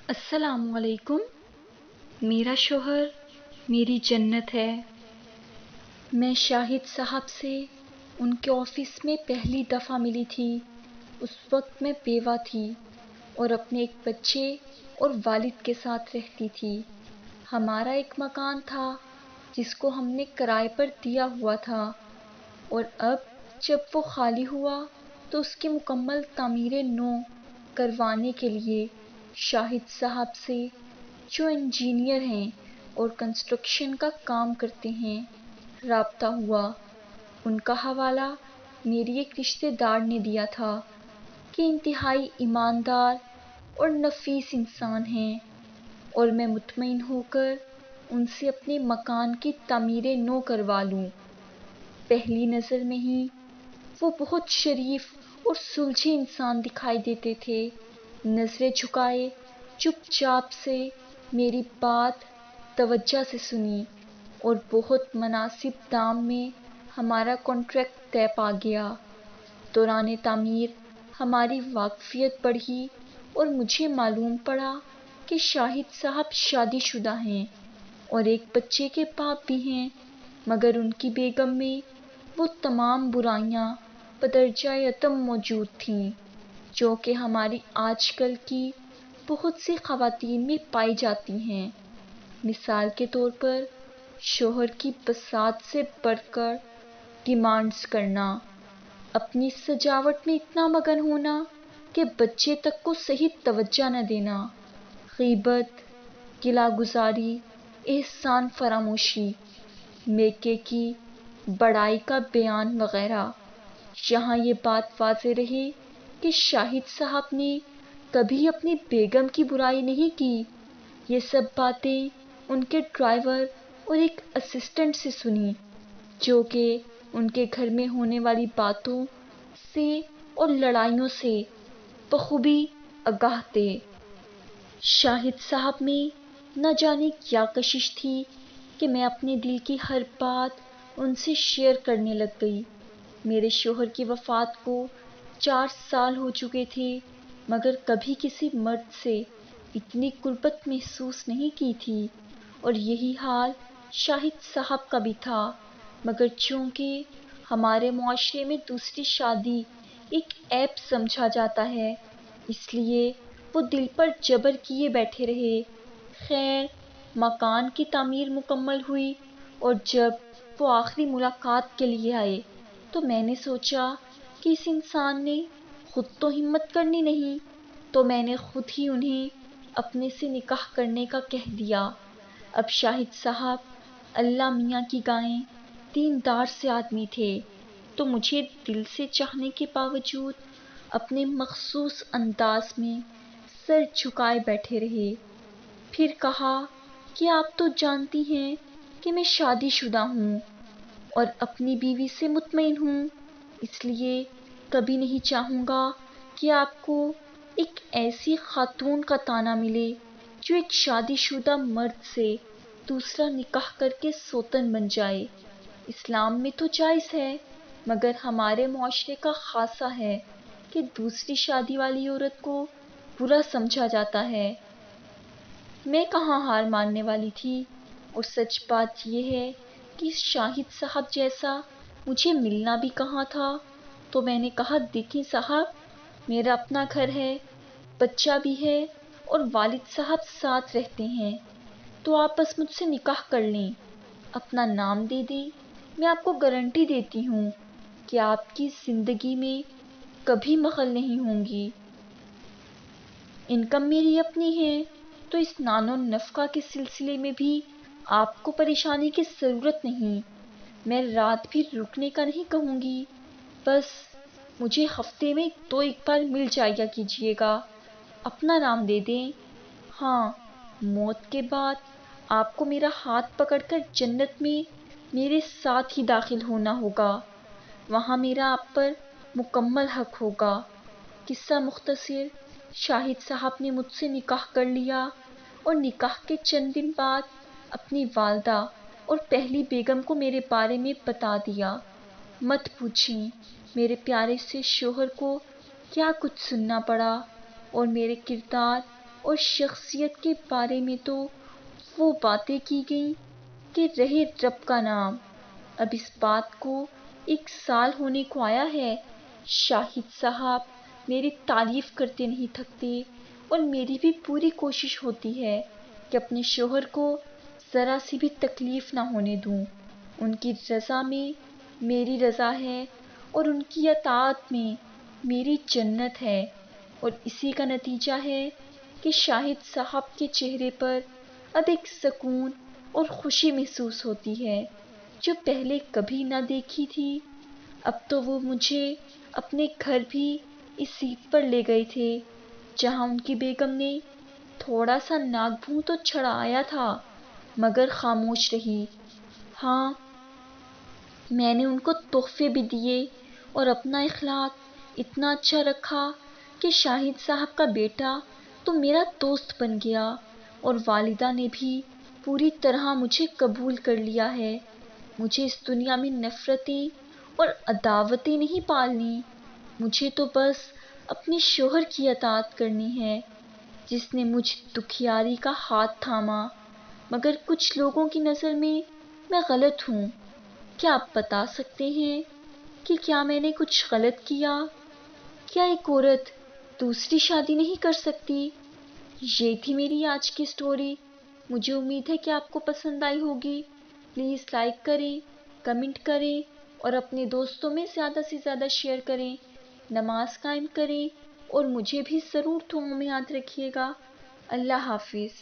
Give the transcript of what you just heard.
السلام علیکم۔ میرا شوہر میری جنت ہے۔ میں شاہد صاحب سے ان کے آفس میں پہلی دفعہ ملی تھی۔ اس وقت میں بیوہ تھی اور اپنے ایک بچے اور والد کے ساتھ رہتی تھی۔ ہمارا ایک مکان تھا جس کو ہم نے کرائے پر دیا ہوا تھا، اور اب جب وہ خالی ہوا تو اس کی مکمل تعمیر نو کروانے کے لیے شاہد صاحب سے، جو انجینئر ہیں اور کنسٹرکشن کا کام کرتے ہیں، رابطہ ہوا۔ ان کا حوالہ میری ایک رشتہ دار نے دیا تھا کہ انتہائی ایماندار اور نفیس انسان ہیں، اور میں مطمئن ہو کر ان سے اپنے مکان کی تعمیر نو کروا لوں۔ پہلی نظر میں ہی وہ بہت شریف اور سلجھے انسان دکھائی دیتے تھے۔ نظریں جھکائے چپ چاپ سے میری بات توجہ سے سنی، اور بہت مناسب دام میں ہمارا کانٹریکٹ طے پا گیا۔ دوران تعمیر ہماری واقفیت بڑھی اور مجھے معلوم پڑا کہ شاہد صاحب شادی شدہ ہیں اور ایک بچے کے باپ بھی ہیں، مگر ان کی بیگم میں وہ تمام برائیاں بدرجہ اتم موجود تھیں جو کہ ہماری آج کل کی بہت سی خواتین میں پائی جاتی ہیں۔ مثال کے طور پر شوہر کی بساط سے بڑھ کر ڈیمانڈز کرنا، اپنی سجاوٹ میں اتنا مگن ہونا کہ بچے تک کو صحیح توجہ نہ دینا، غیبت، گلہ گزاری، احسان فراموشی، میکے کی بڑائی کا بیان وغیرہ۔ یہاں یہ بات واضح رہے کہ شاہد صاحب نے کبھی اپنی بیگم کی برائی نہیں کی۔ یہ سب باتیں ان کے ڈرائیور اور ایک اسسٹنٹ سے سنی، جو کہ ان کے گھر میں ہونے والی باتوں سے اور لڑائیوں سے بخوبی آگاہ تھے۔ شاہد صاحب میں نہ جانے کیا کشش تھی کہ میں اپنے دل کی ہر بات ان سے شیئر کرنے لگ گئی۔ میرے شوہر کی وفات کو 4 سال ہو چکے تھے، مگر کبھی کسی مرد سے اتنی قربت محسوس نہیں کی تھی، اور یہی حال شاہد صاحب کا بھی تھا، مگر چونکہ ہمارے معاشرے میں دوسری شادی ایک عیب سمجھا جاتا ہے، اس لیے وہ دل پر جبر کیے بیٹھے رہے۔ خیر، مکان کی تعمیر مکمل ہوئی، اور جب وہ آخری ملاقات کے لیے آئے تو میں نے سوچا کہ اس انسان نے خود تو ہمت کرنی نہیں، تو میں نے خود ہی انہیں اپنے سے نکاح کرنے کا کہہ دیا۔ اب شاہد صاحب اللہ میاں کی گائیں دیندار سے آدمی تھے، تو مجھے دل سے چاہنے کے باوجود اپنے مخصوص انداز میں سر جھکائے بیٹھے رہے۔ پھر کہا کہ آپ تو جانتی ہیں کہ میں شادی شدہ ہوں اور اپنی بیوی سے مطمئن ہوں، اس لیے کبھی نہیں چاہوں گا کہ آپ کو ایک ایسی خاتون کا طعنہ ملے جو ایک شادی شدہ مرد سے دوسرا نکاح کر کے سوتن بن جائے۔ اسلام میں تو جائز ہے، مگر ہمارے معاشرے کا خاصہ ہے کہ دوسری شادی والی عورت کو برا سمجھا جاتا ہے۔ میں کہاں ہار ماننے والی تھی، اور سچ بات یہ ہے کہ شاہد صاحب جیسا مجھے ملنا بھی کہاں تھا۔ تو میں نے کہا، دیکھیں صاحب، میرا اپنا گھر ہے، بچہ بھی ہے، اور والد صاحب ساتھ رہتے ہیں، تو آپ بس مجھ سے نکاح کر لیں، اپنا نام دے دیں، میں آپ کو گارنٹی دیتی ہوں کہ آپ کی زندگی میں کبھی مخل نہیں ہوں گی۔ انکم میری اپنی ہے، تو اس نان و نفقہ کے سلسلے میں بھی آپ کو پریشانی کی ضرورت نہیں۔ میں رات بھی رکنے کا نہیں کہوں گی، بس مجھے ہفتے میں 2 بار مل جایا کیجیے گا، اپنا نام دے دیں۔ ہاں، موت کے بعد آپ کو میرا ہاتھ پکڑ کر جنت میں میرے ساتھ ہی داخل ہونا ہوگا، وہاں میرا آپ پر مکمل حق ہوگا۔ قصہ مختصر، شاہد صاحب نے مجھ سے نکاح کر لیا، اور نکاح کے چند دن بعد اپنی والدہ اور پہلی بیگم کو میرے بارے میں بتا دیا۔ مت پوچھیں میرے پیارے سے شوہر کو کیا کچھ سننا پڑا، اور میرے کردار اور شخصیت کے بارے میں تو وہ باتیں کی گئیں کہ رہے رب کا نام۔ اب اس بات کو 1 سال ہونے کو آیا ہے، شاہد صاحب میری تعریف کرتے نہیں تھکتے، اور میری بھی پوری کوشش ہوتی ہے کہ اپنے شوہر کو ذرا سی بھی تکلیف نہ ہونے دوں۔ ان کی رضا میں میری رضا ہے، اور ان کی اطاعت میں میری جنت ہے، اور اسی کا نتیجہ ہے کہ شاہد صاحب کے چہرے پر اب ایک سکون اور خوشی محسوس ہوتی ہے جو پہلے کبھی نہ دیکھی تھی۔ اب تو وہ مجھے اپنے گھر بھی اس سیٹ پر لے گئے تھے جہاں ان کی بیگم نے تھوڑا سا ناک بھوں تو چڑھایا تھا مگر خاموش رہی۔ ہاں، میں نے ان کو تحفے بھی دیے اور اپنا اخلاق اتنا اچھا رکھا کہ شاہد صاحب کا بیٹا تو میرا دوست بن گیا، اور والدہ نے بھی پوری طرح مجھے قبول کر لیا ہے۔ مجھے اس دنیا میں نفرتیں اور عداوتیں نہیں پالنی، مجھے تو بس اپنے شوہر کی اطاعت کرنی ہے جس نے مجھ دکھیاری کا ہاتھ تھاما۔ مگر کچھ لوگوں کی نظر میں غلط ہوں۔ کیا آپ بتا سکتے ہیں کہ کیا میں نے کچھ غلط کیا؟ کیا ایک عورت دوسری شادی نہیں کر سکتی؟ یہ تھی میری آج کی سٹوری۔ مجھے امید ہے کہ آپ کو پسند آئی ہوگی۔ پلیز لائک کریں، کمنٹ کریں اور اپنے دوستوں میں زیادہ سے زیادہ شیئر کریں۔ نماز قائم کریں اور مجھے بھی ضرور دعاؤں میں یاد رکھیے گا۔ اللہ حافظ۔